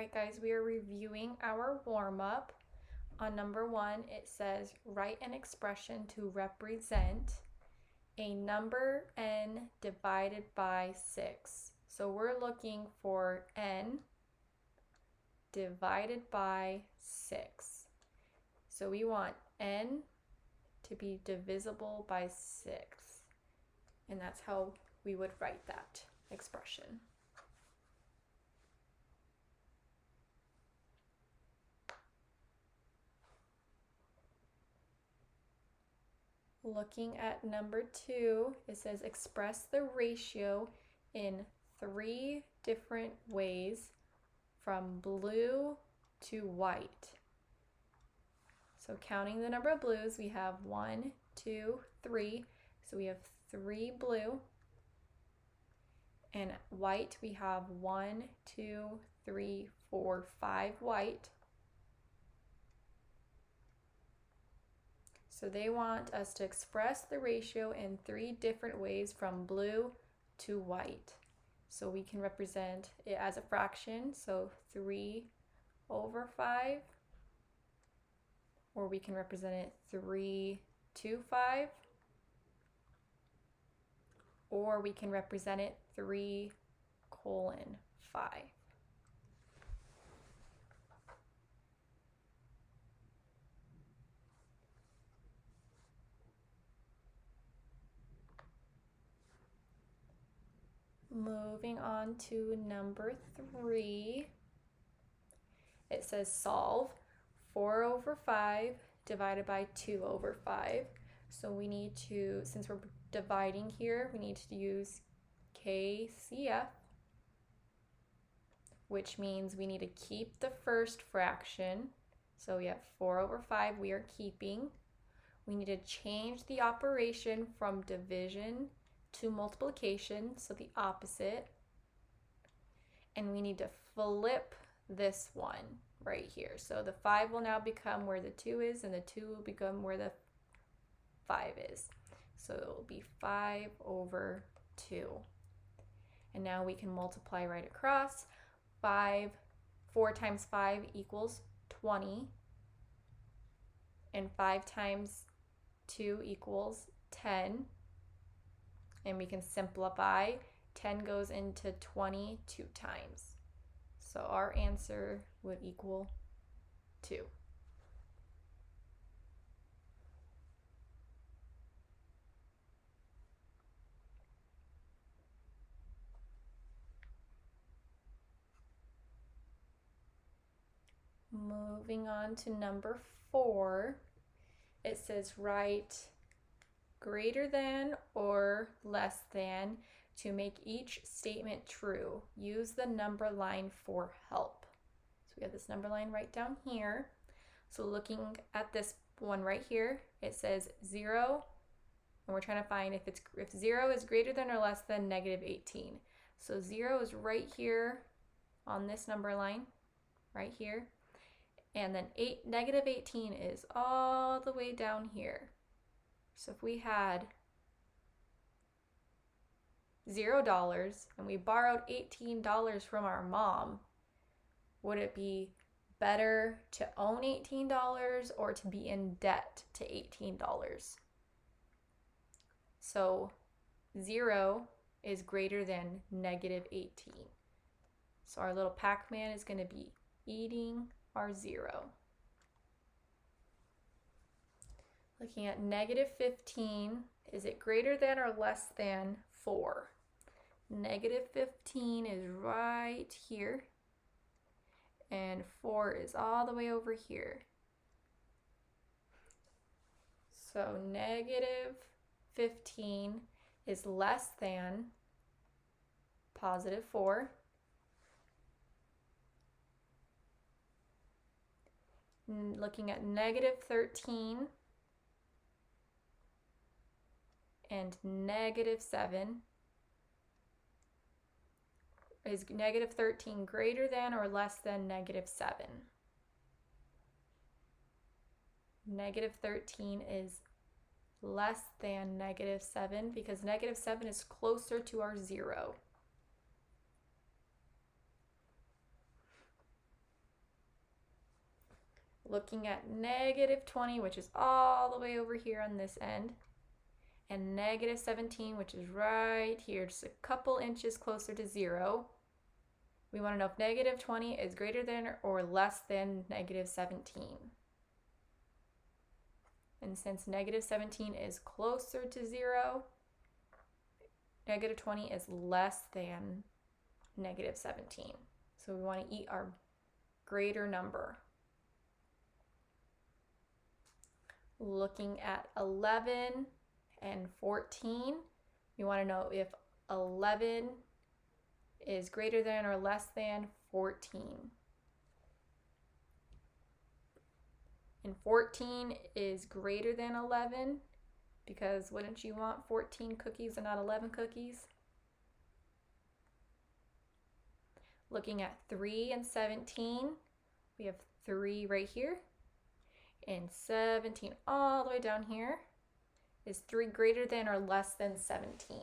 right, guys, we are reviewing our warm-up. On number 1, it says write an expression to represent a number n divided by 6. So we're looking for n divided by 6. So we want n to be divisible by 6. And that's how we would write that expression. Looking at number 2, it says express the ratio in 3 different ways from blue to white. So counting the number of blues, we have 1, 2, 3. So we have 3 blue. And white, we have 1, 2, 3, 4, 5 white. So they want us to express the ratio in 3 different ways from blue to white. So we can represent it as a fraction, so 3 over 5, or we can represent it 3 to 5, or we can represent it 3 colon 5. Moving on to number 3, it says solve 4 over 5 divided by 2 over 5. So we need to, since we're dividing here, we need to use KCF, which means we need to keep the first fraction. So we have 4 over 5 we are keeping. We need to change the operation from division to multiplication, so the opposite. And we need to flip this one right here. So the 5 will now become where the 2 is, and the 2 will become where the 5 is. So it will be 5 over 2. And now we can multiply right across. 4 times 5 equals 20. And 5 times 2 equals 10. And we can simplify. 10 goes into 20 2 times. So our answer would equal 2. Moving on to number 4, it says write greater than or less than to make each statement true. Use the number line for help. So we have this number line right down here. So looking at this one right here, it says 0, and we're trying to find if 0 is greater than or less than negative 18. So 0 is right here on this number line, right here. And then negative 18 is all the way down here. So if we had $0 and we borrowed $18 from our mom, would it be better to own $18 or to be in debt to $18? So 0 is greater than negative 18. So our little Pac-Man is going to be eating our 0. Looking at negative 15, is it greater than or less than 4? Negative 15 is right here, and 4 is all the way over here. So negative 15 is less than positive 4. Looking at negative 13 and negative 7. Is negative 13 greater than or less than negative 7? Negative 13 is less than negative 7 because negative 7 is closer to our 0. Looking at negative 20, which is all the way over here on this end, and negative 17, which is right here, just a couple inches closer to 0. We want to know if negative 20 is greater than or less than negative 17. And since negative 17 is closer to 0, negative 20 is less than negative 17. So we want to eat our greater number. Looking at 11 and 14, we want to know if 11 is greater than or less than 14. And 14 is greater than 11, because wouldn't you want 14 cookies and not 11 cookies? Looking at 3 and 17, we have 3 right here, and 17 all the way down here. Is 3 greater than or less than 17?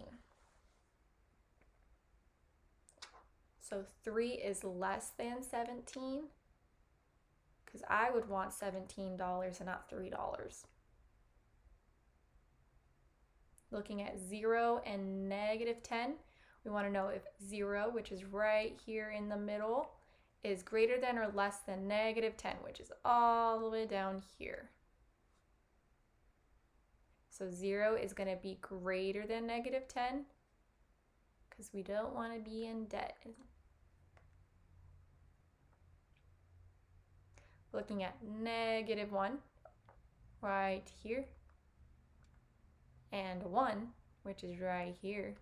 So 3 is less than 17, because I would want $17 and not $3. Looking at 0 and negative 10, we want to know if 0, which is right here in the middle, is greater than or less than negative 10, which is all the way down here. So 0 is going to be greater than negative 10, because we don't want to be in debt. Looking at negative 1 right here, and 1, which is right here.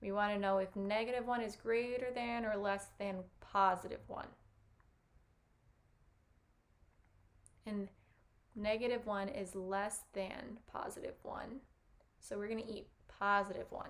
We want to know if negative 1 is greater than or less than positive 1. And negative 1 is less than positive 1. So we're going to eat positive 1.